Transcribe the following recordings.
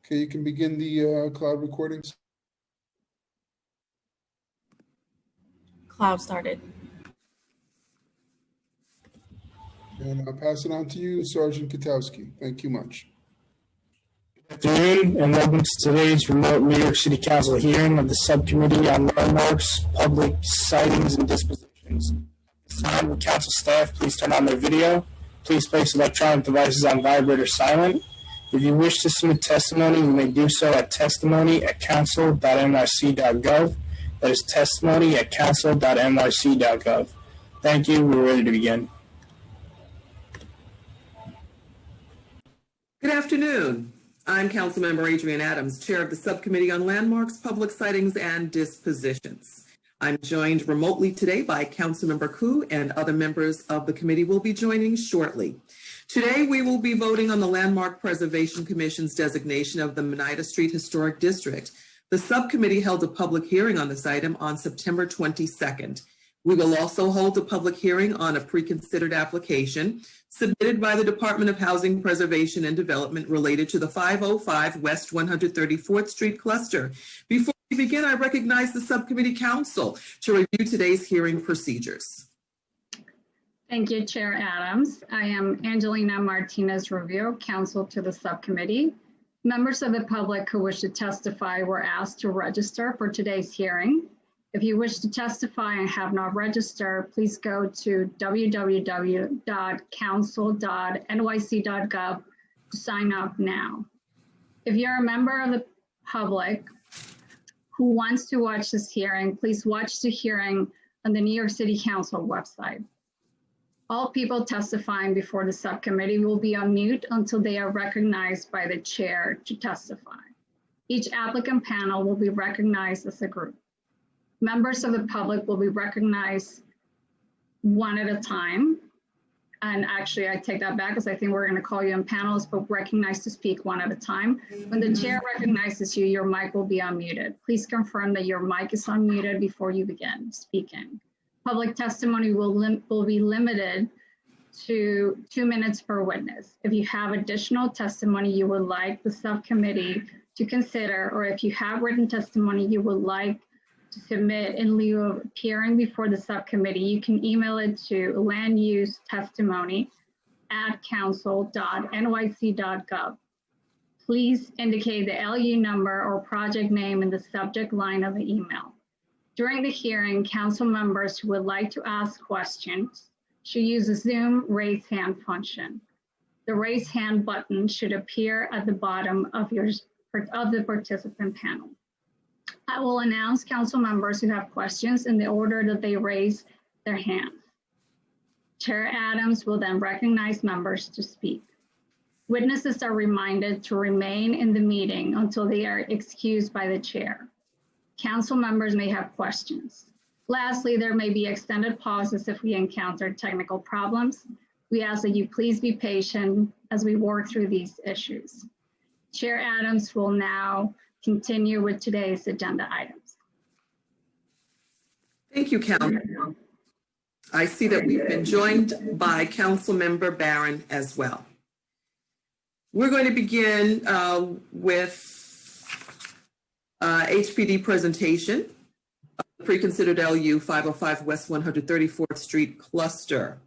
Okay, you can begin the cloud recordings. Cloud started. And I'll pass it on to you, Sergeant Katowski. Thank you much. Good afternoon and welcome to today's remote New York City Council hearing of the Subcommittee on Landmarks, Public Sitings and Dispositions. This time, the council staff, please turn on their video. Please place electronic devices on vibrate or silent. If you wish to submit testimony, you may do so at testimony@council.nyc.gov. That is testimony@council.nyc.gov. Thank you. We're ready to begin. Good afternoon. I'm Councilmember Adrienne Adams, Chair of the Subcommittee on Landmarks, Public Sitings and Dispositions. I'm joined remotely today by Councilmember Koo, and other members of the committee will be joining shortly. Today, we will be voting on the Landmark Preservation Commission's designation of the Moneta Street Historic District. The subcommittee held a public hearing on this item on September 22nd. We will also hold a public hearing on a pre-considered application submitted by the Department of Housing Preservation and Development related to the 505 West 134th Street cluster. Before we begin, I recognize the subcommittee counsel to review today's hearing procedures. Thank you, Chair Adams. I am Angelina Martinez-Rubio, counsel to the subcommittee. Members of the public who wish to testify were asked to register for today's hearing. If you wish to testify and have not registered, please go to www.council.nyc.gov to sign up now. If you're a member of the public who wants to watch this hearing, please watch the hearing on the New York City Council website. All people testifying before the subcommittee will be on mute until they are recognized by the chair to testify. Each applicant panel will be recognized as a group. Members of the public will be recognized one at a time. And actually, I take that back because I think we're going to call you in panels, but recognized to speak one at a time. When the chair recognizes you, your mic will be unmuted. Please confirm that your mic is unmuted before you begin speaking. Public testimony will be limited to 2 minutes per witness. If you have additional testimony you would like the subcommittee to consider, or if you have written testimony you would like to submit in lieu of appearing before the subcommittee, you can email it to landusetestimony@council.nyc.gov. Please indicate the LU number or project name in the subject line of the email. During the hearing, council members who would like to ask questions should use the Zoom raise hand function. The raise hand button should appear at the bottom of the participant panel. I will announce council members who have questions in the order that they raise their hands. Chair Adams will then recognize members to speak. Witnesses are reminded to remain in the meeting until they are excused by the chair. Council members may have questions. Lastly, there may be extended pauses if we encounter technical problems. We ask that you please be patient as we work through these issues. Chair Adams will now continue with today's agenda items. Thank you, Council. I see that we've been joined by Councilmember Barron as well. We're going to begin with HPD presentation of the pre-considered LU 505 West 134th Street cluster.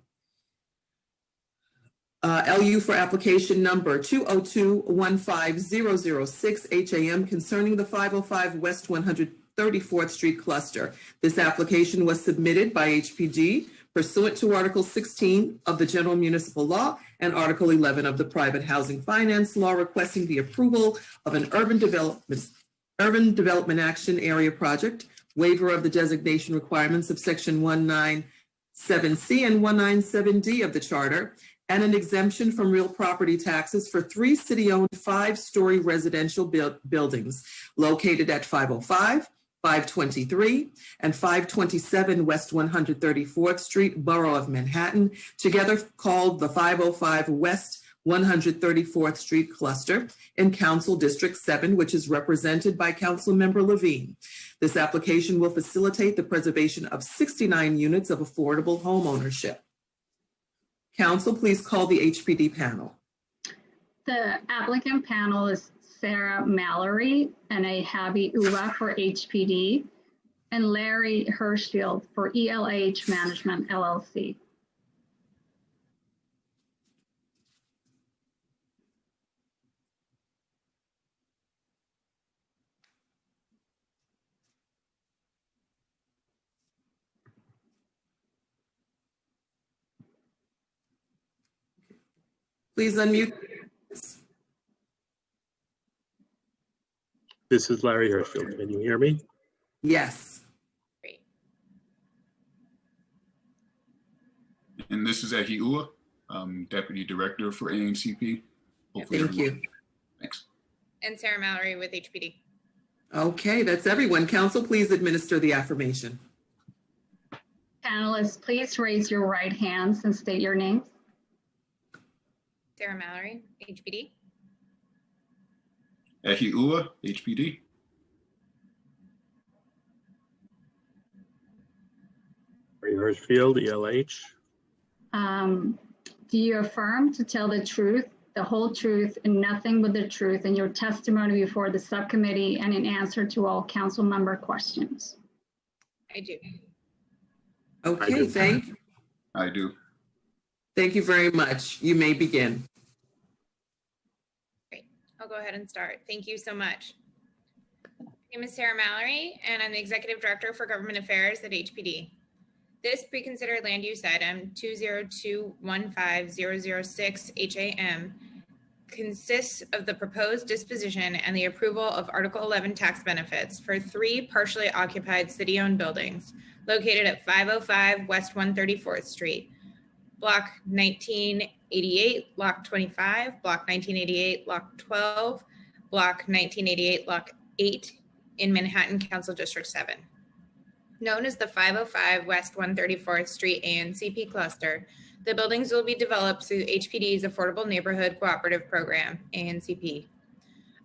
LU for application number 202-15006 HAM concerning the 505 West 134th Street cluster. This application was submitted by HPD pursuant to Article 16 of the General Municipal Law and Article 11 of the Private Housing Finance Law, requesting the approval of an urban development action area project, waiver of the designation requirements of Section 197C and 197D of the Charter, and an exemption from real property taxes for 3 city-owned 5-story residential buildings located at 505, 523, and 527 West 134th Street, Borough of Manhattan, together called the 505 West 134th Street cluster in Council District 7, which is represented by Councilmember Levine. This application will facilitate the preservation of 69 units of affordable home ownership. Council, please call the HPD panel. The applicant panel is Sarah Mallory and a Habi Uva for HPD, and Larry Hirschfield for ELH Management LLC. Please unmute. This is Larry Hirschfield. Can you hear me? Yes. Great. And this is Eki Ua, Deputy Director for ANCP. Hopefully Thank you. everyone- Thanks. And Sarah Mallory with HPD. Okay, that's everyone. Council, please administer the affirmation. Panelists, please raise your right hands and state your names. Sarah Mallory, HPD. Eki Ua, HPD. Larry Hirschfield, ELH. Do you affirm to tell the truth, the whole truth, and nothing but the truth in your testimony before the subcommittee and in answer to all council member questions? I do. Okay, do. I do. thank you very much. You may begin. Great. I'll go ahead and start. Thank you so much. My name is Sarah Mallory, and I'm the Executive Director for Government Affairs at HPD. This pre-considered land use item 20215-006 HAM consists of the proposed disposition and the approval of Article 11 tax benefits for 3 partially occupied city-owned buildings located at 505 West 134th Street, Block 1988, Block 25, Block 1988, Block 12, Block 1988, Block 8 in Manhattan Council District 7. Known as the 505 West 134th Street ANCP cluster, the buildings will be developed through HPD's Affordable Neighborhood Cooperative Program, ANCP.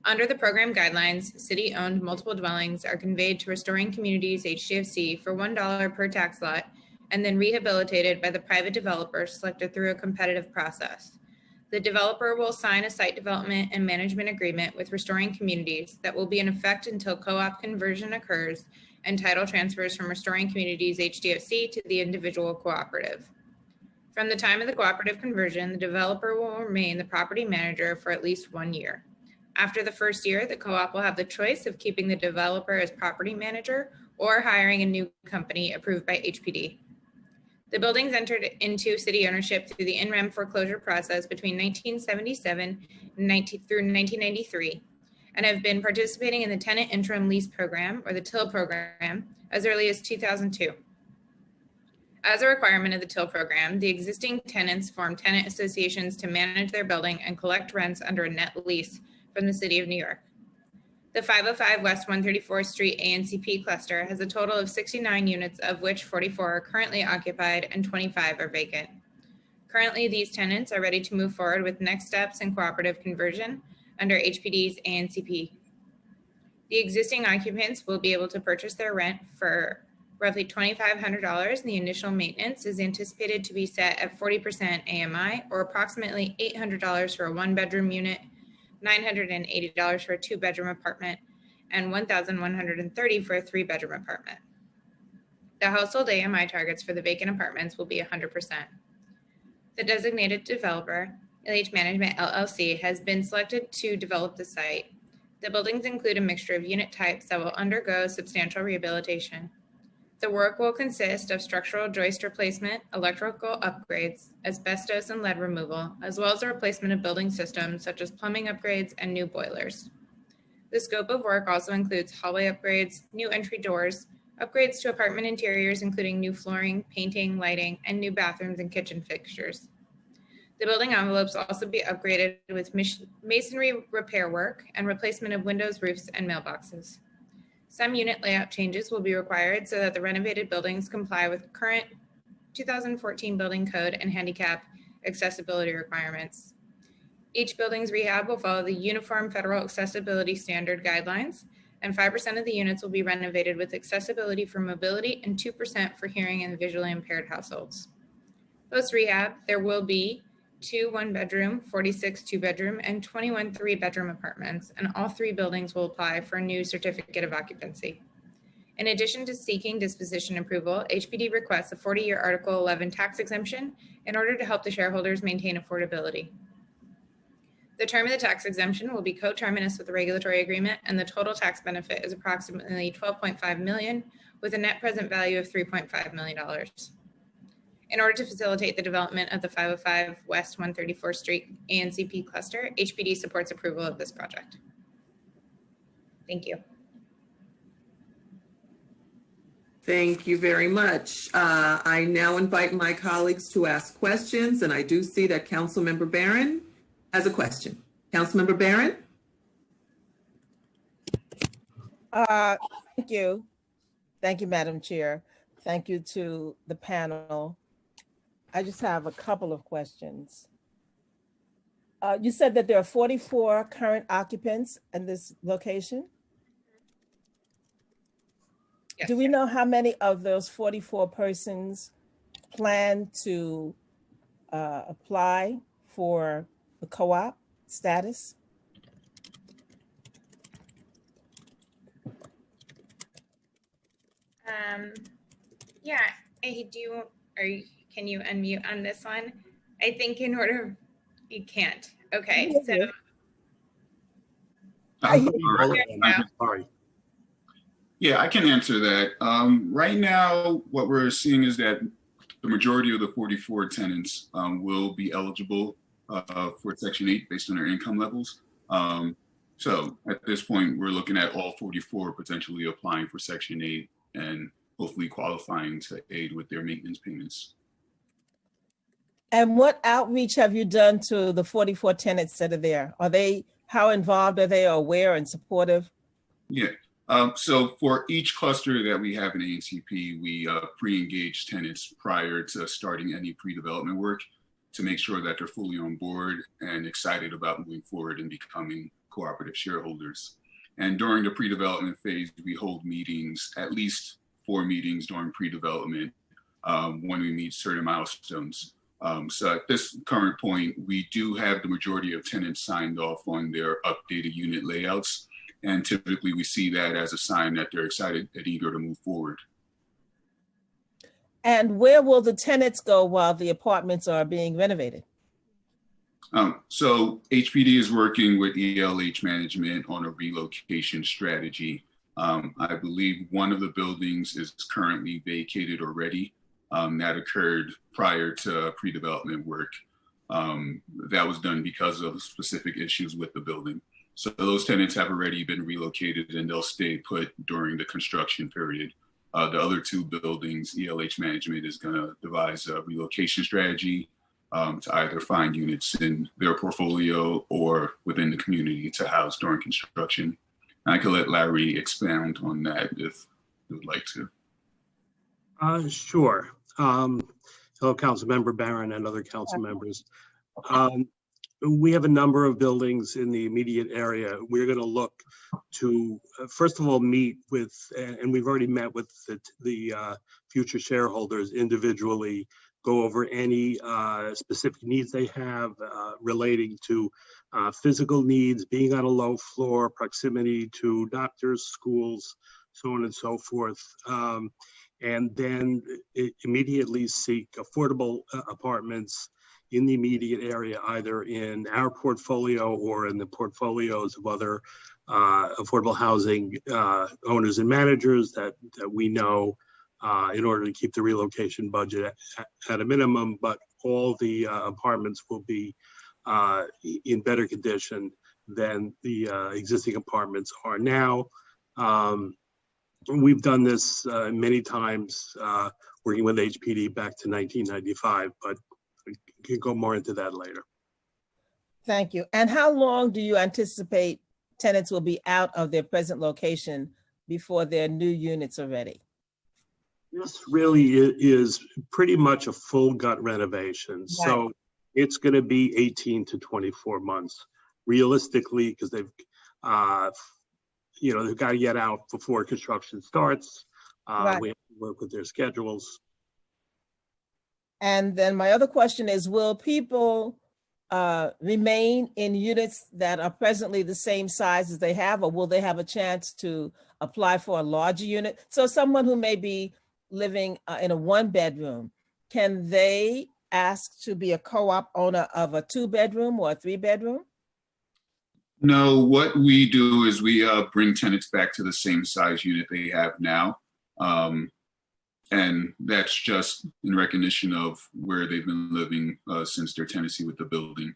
Under the program guidelines, city-owned multiple dwellings are conveyed to Restoring Communities HDFC for $1 per tax lot and then rehabilitated by the private developer selected through a competitive process. The developer will sign a site development and management agreement with Restoring Communities that will be in effect until co-op conversion occurs and title transfers from Restoring Communities HDFC to the individual cooperative. From the time of the cooperative conversion, the developer will remain the property manager for at least 1 year. After the first year, the co-op will have the choice of keeping the developer as property manager or hiring a new company approved by HPD. The buildings entered into city ownership through the in-rem foreclosure process between 1977 through 1993 and have been participating in the Tenant Interim Lease Program, or the TIL program, as early as 2002. As a requirement of the TIL program, the existing tenants form tenant associations to manage their building and collect rents under a net lease from the City of New York. The 505 West 134th Street ANCP cluster has a total of 69 units, of which 44 are currently occupied and 25 are vacant. Currently, these tenants are ready to move forward with next steps in cooperative conversion under HPD's ANCP. The existing occupants will be able to purchase their rent for roughly $2,500, and the initial maintenance is anticipated to be set at 40% AMI, or approximately $800 for a 1-bedroom unit, $980 for a 2-bedroom apartment, and $1,130 for a 3-bedroom apartment. The household AMI targets for the vacant apartments will be 100%. The designated developer, LH Management LLC, has been selected to develop the site. The buildings include a mixture of unit types that will undergo substantial rehabilitation. The work will consist of structural joist replacement, electrical upgrades, asbestos and lead removal, as well as the replacement of building systems such as plumbing upgrades and new boilers. The scope of work also includes hallway upgrades, new entry doors, upgrades to apartment interiors including new flooring, painting, lighting, and new bathrooms and kitchen fixtures. The building envelopes will also be upgraded with masonry repair work and replacement of windows, roofs, and mailboxes. Some unit layout changes will be required so that the renovated buildings comply with current 2014 building code and handicap accessibility requirements. Each building's rehab will follow the Uniform Federal Accessibility Standard guidelines, and 5% of the units will be renovated with accessibility for mobility and 2% for hearing and visually impaired households. Post-rehab, there will be 2 one-bedroom, 46 two-bedroom, and 21 three-bedroom apartments, and all 3 buildings will apply for a new certificate of occupancy. In addition to seeking disposition approval, HPD requests a 40-year Article 11 tax exemption in order to help the shareholders maintain affordability. The term of the tax exemption will be coterminous with the regulatory agreement, and the total tax benefit is approximately $12.5 million, with a net present value of $3.5 million. In order to facilitate the development of the 505 West 134th Street ANCP cluster, HPD supports approval of this project. Thank you. Thank you very much. I now invite my colleagues to ask questions, and I do see that Councilmember Barron has a question. Councilmember Barron? Thank you. Thank you, Madam Chair. Thank you to the panel. I just have a couple of questions. You said that there are 44 current occupants in this location. Yes. Do we know how many of those 44 persons plan to apply for the co-op status? Yeah, can you unmute on this one? I think in order, you can't. Okay, so. Sorry. Yeah, I can answer that. Right now, what we're seeing is that the majority of the 44 tenants will be eligible for Section 8 based on their income levels. So at this point, we're looking at all 44 potentially applying for Section 8 and hopefully qualifying to aid with their maintenance payments. And what outreach have you done to the 44 tenants that are there? How involved are they, or aware and supportive? Yeah. So for each cluster that we have in ANCP, we pre-engage tenants prior to starting any pre-development work to make sure that they're fully on board and excited about moving forward and becoming cooperative shareholders. And during the pre-development phase, we hold meetings, at least 4 meetings during pre-development when we meet certain milestones. So at this current point, we do have the majority of tenants signed off on their updated unit layouts. And typically we see that as a sign that they're excited and eager to move forward. And where will the tenants go while the apartments are being renovated? So HPD is working with ELH management on a relocation strategy. I believe one of the buildings is currently vacated already. That occurred prior to pre-development work. That was done because of specific issues with the building. So those tenants have already been relocated and they'll stay put during the construction period. The other 2 buildings, ELH management is going to devise a relocation strategy to either find units in their portfolio or within the community to house during construction. And I could let Larry expound on that if you would like to. Sure. Hello, Councilmember Barron and other council members. We have a number of buildings in the immediate area. We're going to look to, first of all, meet with, and we've already met with the future shareholders individually, go over any specific needs they have relating to physical needs, being on a low floor, proximity to doctors, schools, so on and so forth. And then immediately seek affordable apartments in the immediate area, either in our portfolio or in the portfolios of other affordable housing owners and managers that we know in order to keep the relocation budget at a minimum, but all the apartments will be in better condition than the existing apartments are now. We've done this many times working with HPD back to 1995, but we can go more into that later. Thank you. And how long do you anticipate tenants will be out of their present location before their new units are ready? This really is pretty much a full gut renovation. Right. So it's going to be 18 to 24 months realistically, because they've got to get out before construction starts. Right. We have to work with their schedules. And then my other question is, will people remain in units that are presently the same size as they have, or will they have a chance to apply for a larger unit? So someone who may be living in a 1-bedroom, can they ask to be a co-op owner of a 2-bedroom or a 3-bedroom? No, what we do is we bring tenants back to the same size unit they have now. And that's just in recognition of where they've been living since their tenancy with the building.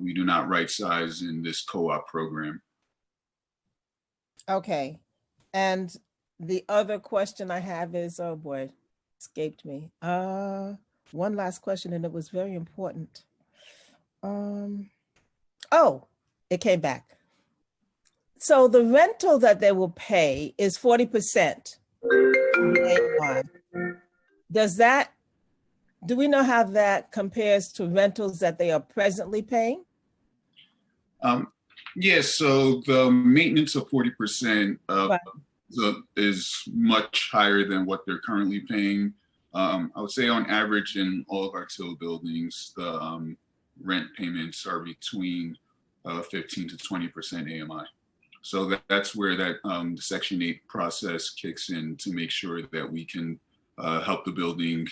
We do not right size in this co-op program. Okay. And the other question I have is, oh boy, escaped me. One last question, and it was very important. Oh, it came back. So the rental that they will pay is 40%. Do we know how that compares to rentals that they are presently paying? Yes, so the maintenance of 40% Right. is much higher than what they're currently paying. I would say on average in all of our TIL buildings, the rent payments are between 15 to 20% AMI. So that's where that the Section 8 process kicks in to make sure that we can help the building,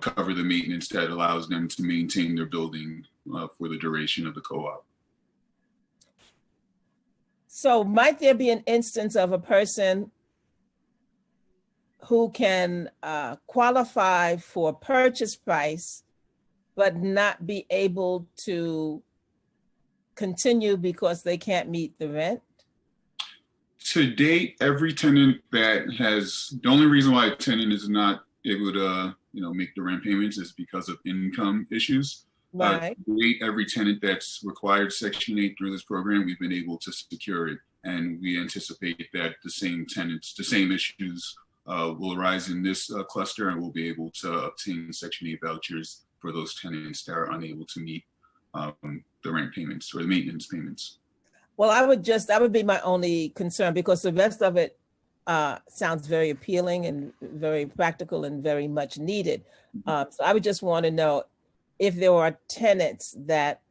cover the maintenance that allows them to maintain their building for the duration of the co-op. So might there be an instance of a person who can qualify for purchase price, but not be able to continue because they can't meet the rent? To date, every tenant that the only reason why a tenant is not able to, make the rent payments is because of income issues. Right. To date, every tenant that's required Section 8 through this program, we've been able to secure it. And we anticipate that the same issues will arise in this cluster, and we'll be able to obtain Section 8 vouchers for those tenants that are unable to meet the rent payments or the maintenance payments. Well, that would be my only concern, because the rest of it sounds very appealing and very practical and very much needed. So I would just want to know if there are tenants that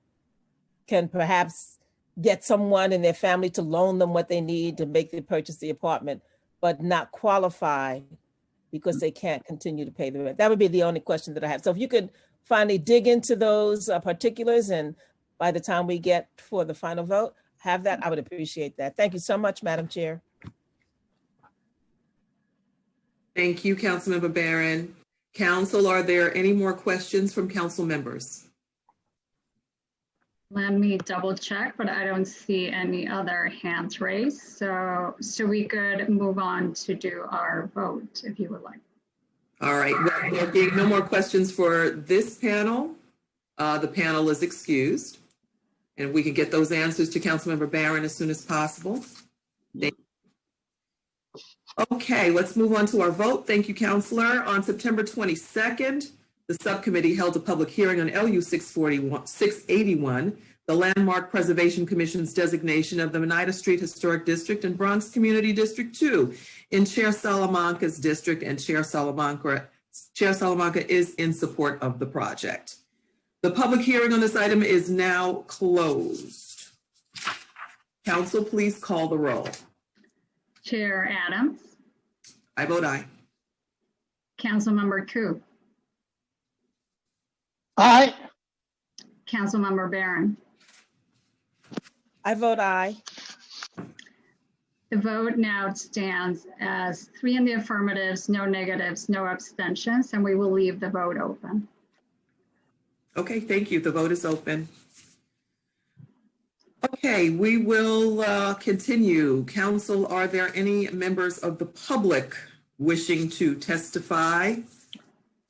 can perhaps get someone in their family to loan them what they need to make the purchase the apartment, but not qualify because they can't continue to pay the rent. That would be the only question that I have. So if you could finally dig into those particulars, and by the time we get for the final vote, have that, I would appreciate that. Thank you so much, Madam Chair. Thank you, Councilmember Barron. Council, are there any more questions from council members? Let me double check, but I don't see any other hands raised. So we could move on to do our vote if you would like. All right, well, there being no more questions for this panel, the panel is excused. And we can get those answers to Councilmember Barron as soon as possible. Okay, let's move on to our vote. Thank you, Councilor. On September 22nd, the subcommittee held a public hearing on LU 681, the Landmark Preservation Commission's designation of the Oneida Street Historic District and Bronx Community District 2 in Chair Salamanca's district, and Chair Salamanca is in support of the project. The public hearing on this item is now closed. Council, please call the roll. Chair Adams, I vote aye. Councilmember Koo, Aye. Councilmember Barron. I vote aye. The vote now stands as 3 in the affirmatives, no negatives, no abstentions, and we will leave the vote open. Okay, thank you. The vote is open. Okay, we will continue. Council, are there any members of the public wishing to testify?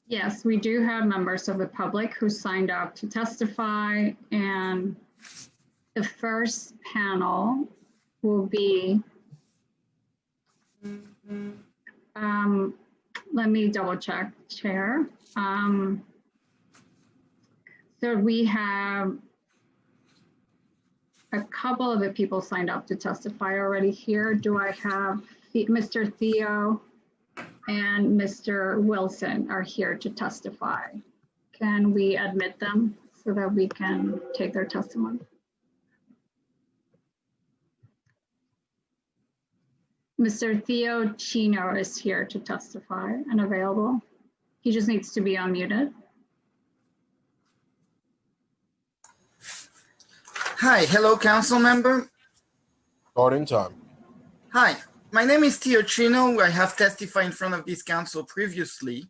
Yes, we do have members of the public who signed up to testify, and the first panel will be, let me double check, Chair. So we have a couple of the people signed up to testify already here. Do I have Mr. Theo and Mr. Wilson are here to testify? Can we admit them so that we can take their testimony. Mr. Theo Chino is here to testify and available. He just needs to be unmuted. Hi, hello, council member. Starting time. Hi, my name is Tio Chino. I have testified in front of this council previously.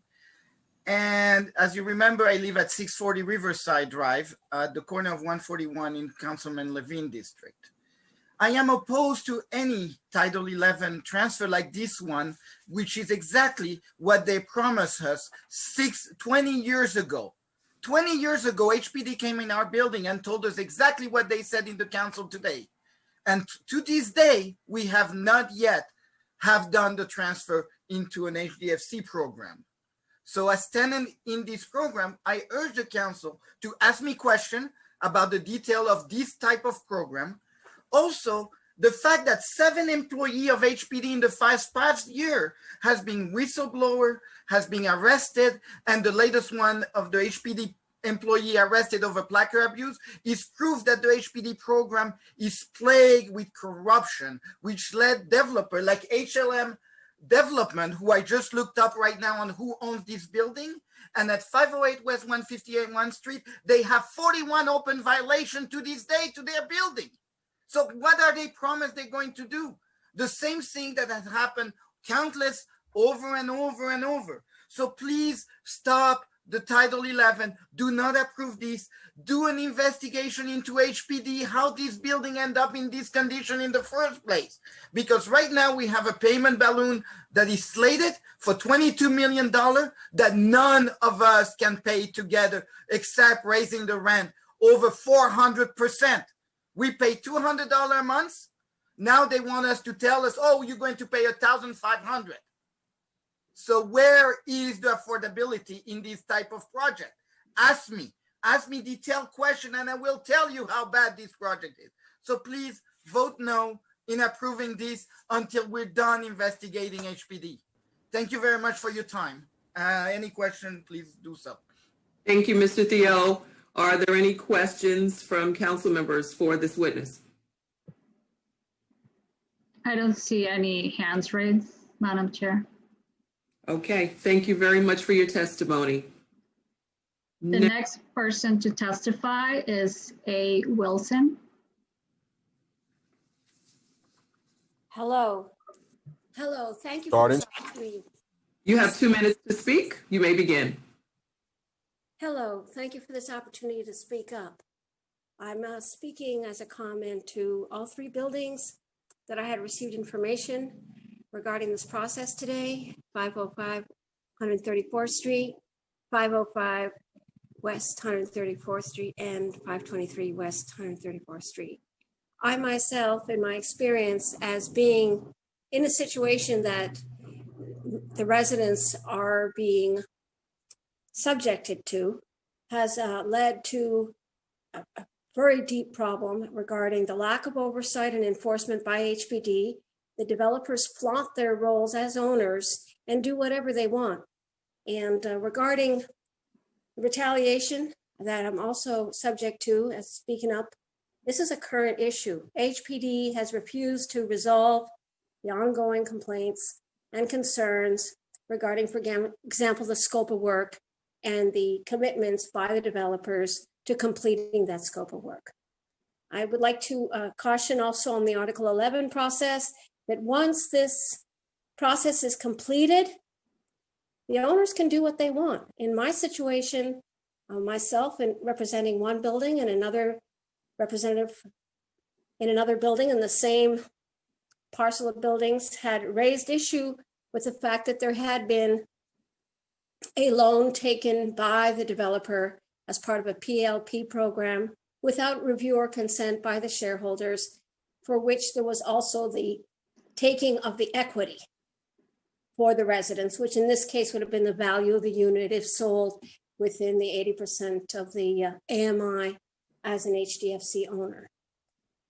And as you remember, I live at 640 Riverside Drive at the corner of 141 in Councilman Levine District. I am opposed to any Title 11 transfer like this one, which is exactly what they promised us 20 years ago. 20 years ago, HPD came in our building and told us exactly what they said in the council today. And to this day, we have not yet have done the transfer into an HDFC program. So as tenant in this program, I urge the council to ask me questions about the detail of this type of program. Also, the fact that 7 employees of HPD in the past year has been whistleblower, has been arrested, and the latest one of the HPD employee arrested over placard abuse is proof that the HPD program is plagued with corruption, which led developer like HLM Development, who I just looked up right now on who owns this building, and at 508 West 158 1 Street, they have 41 open violations to this day to their building. So what are they promised they're going to do? The same thing that has happened countless over and over and over. So please stop the Title 11. Do not approve this. Do an investigation into HPD, how this building end up in this condition in the first place. Because right now we have a payment balloon that is slated for $22 million that none of us can pay together except raising the rent over 400%. We pay $200 a month. Now they want us to tell us, oh, you're going to pay $1,500. So where is the affordability in this type of project? Ask me detailed question, and I will tell you how bad this project is. So please vote no in approving this until we're done investigating HPD. Thank you very much for your time. Any question, please do so. Thank you, Mr. Theo. Are there any questions from council members for this witness? I don't see any hands raised, Madam Chair. Okay, thank you very much for your testimony. The next person to testify is A. Wilson. Hello. Hello, thank you for Starting. this opportunity. You have 2 minutes to speak. You may begin. Hello, thank you for this opportunity to speak up. I'm speaking as a comment to all 3 buildings that I had received information regarding this process today: 505 134th Street, 505 West 134th Street, and 523 West 134th Street. I myself, in my experience as being in a situation that the residents are being subjected to, has led to a very deep problem regarding the lack of oversight and enforcement by HPD. The developers flaunt their roles as owners and do whatever they want. And regarding retaliation that I'm also subject to as speaking up, this is a current issue. HPD has refused to resolve the ongoing complaints and concerns regarding, for example, the scope of work and the commitments by the developers to completing that scope of work. I would like to caution also on the Article 11 process that once this process is completed, the owners can do what they want. In my situation, myself and representing one building and another representative in another building in the same parcel of buildings had raised issue with the fact that there had been a loan taken by the developer as part of a PLP program without review or consent by the shareholders, for which there was also the taking of the equity for the residents, which in this case would have been the value of the unit if sold within the 80% of the AMI as an HDFC owner.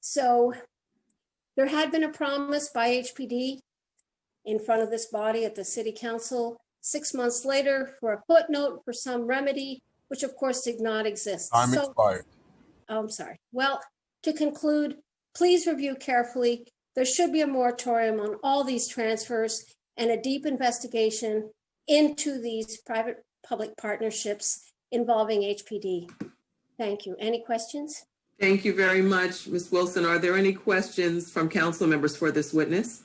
So there had been a promise by HPD in front of this body at the city council 6 months later for a footnote for some remedy which of course did not exist. Time So, expired. oh, I'm sorry. Well, to conclude, please review carefully. There should be a moratorium on all these transfers and a deep investigation into these private-public partnerships involving HPD. Thank you. Any questions? Thank you very much, Ms. Wilson. Are there any questions from council members for this witness?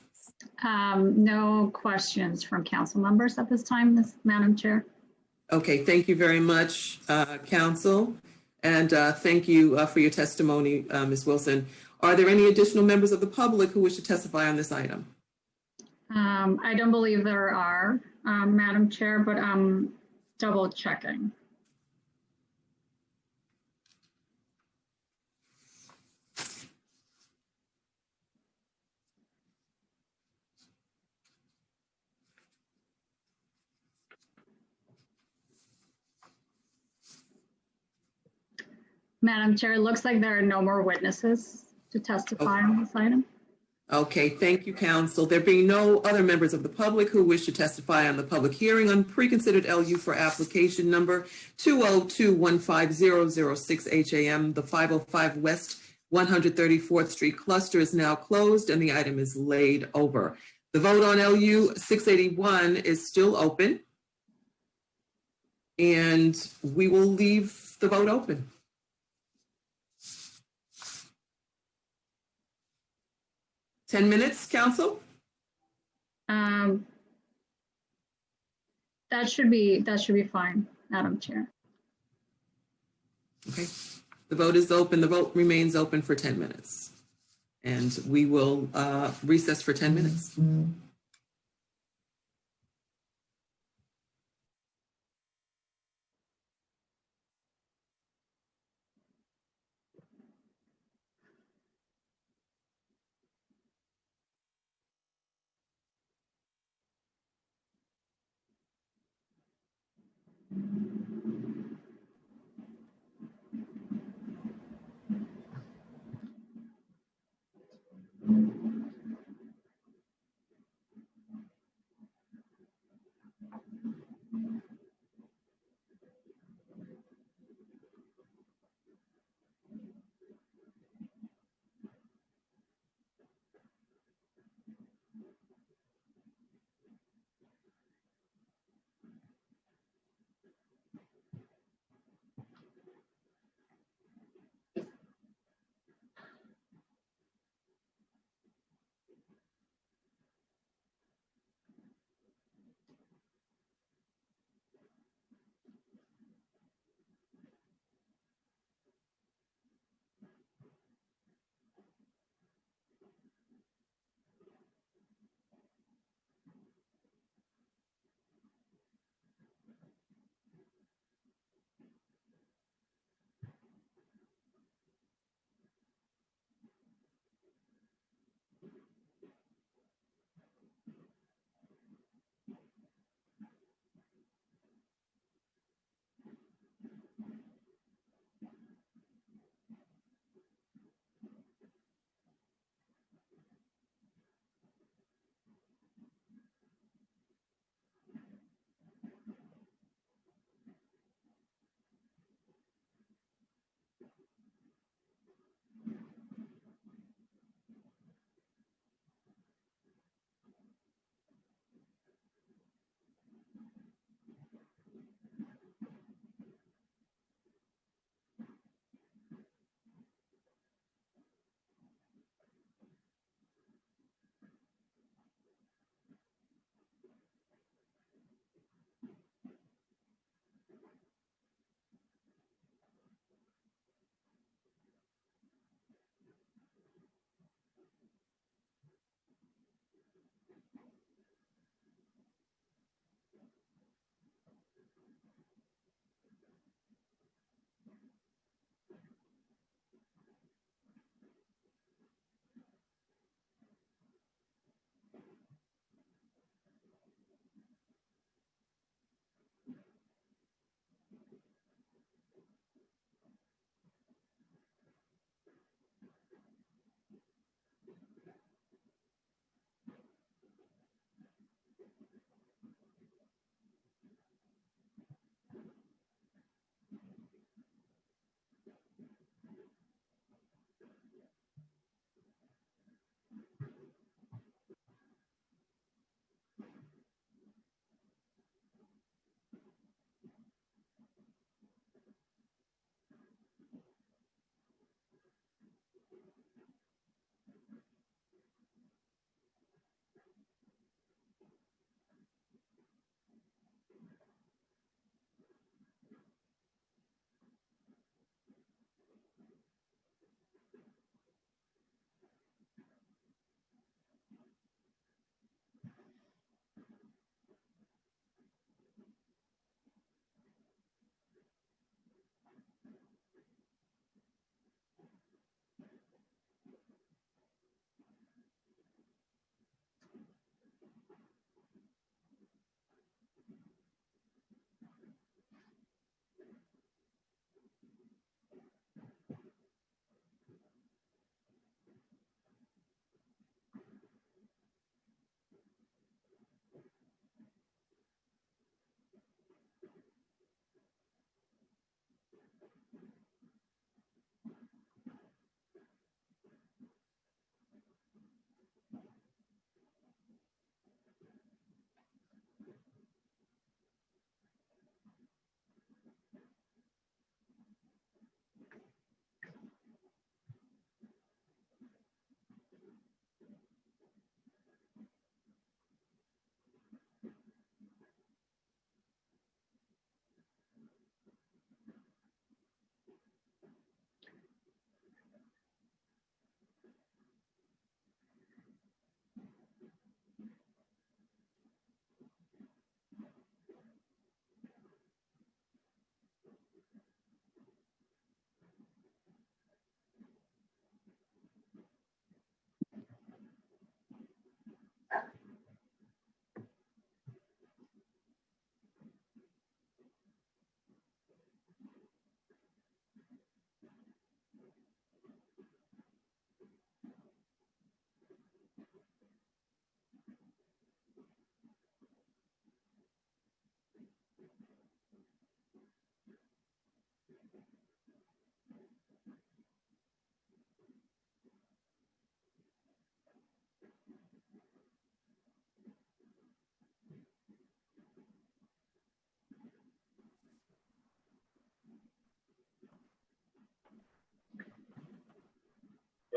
No questions from council members at this time, Madam Chair. Okay, thank you very much, council. And thank you for your testimony, Ms. Wilson. Are there any additional members of the public who wish to testify on this item? I don't believe there are, Madam Chair, but I'm double checking. Madam Chair, it looks like there are no more witnesses to testify on this item. Okay, thank you, council. There being no other members of the public who wish to testify on the public hearing on preconsidered LU for application number 202150006 HAM, the 505 West 134th Street cluster is now closed and the item is laid over. The vote on LU 681 is still open. And we will leave the vote open. Ten minutes, council? That should be fine, Madam Chair. Okay, the vote is open. The vote remains open for 10 minutes. And we will recess for 10 minutes.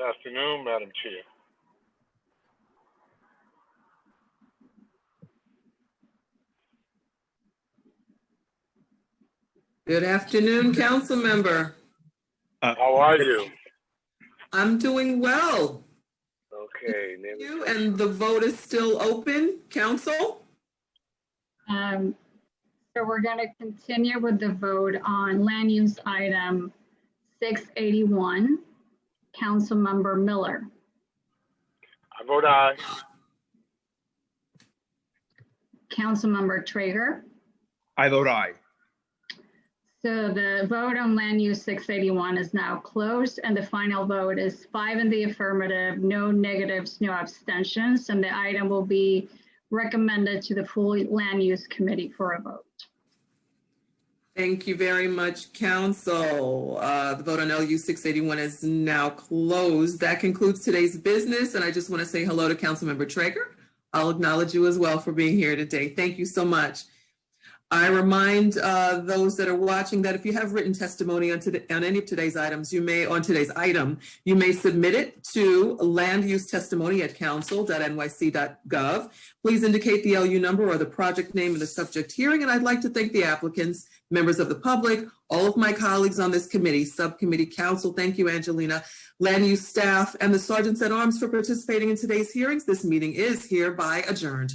Good afternoon, Madam Chair. Good afternoon, council member. How are you? I'm doing well. Okay. You and the vote is still open, council? So we're going to continue with the vote on land use item 681. Councilmember Miller. I vote aye. Councilmember Traeger. I vote aye. So the vote on land use 681 is now closed, and the final vote is 5 in the affirmative, no negatives, no abstentions, and the item will be recommended to the full land use committee for a vote. Thank you very much, council. The vote on LU 681 is now closed. That concludes today's business, and I just want to say hello to Councilmember Traeger. I'll acknowledge you as well for being here today. Thank you so much. I remind those that are watching that if you have written testimony on any of today's items, you may submit it to landusetestimony@council.nyc.gov. Please indicate the LU number or the project name in the subject hearing. And I'd like to thank the applicants, members of the public, all of my colleagues on this committee, subcommittee, council. Thank you, Angelina, land use staff, and the sergeants at arms for participating in today's hearings. This meeting is hereby adjourned.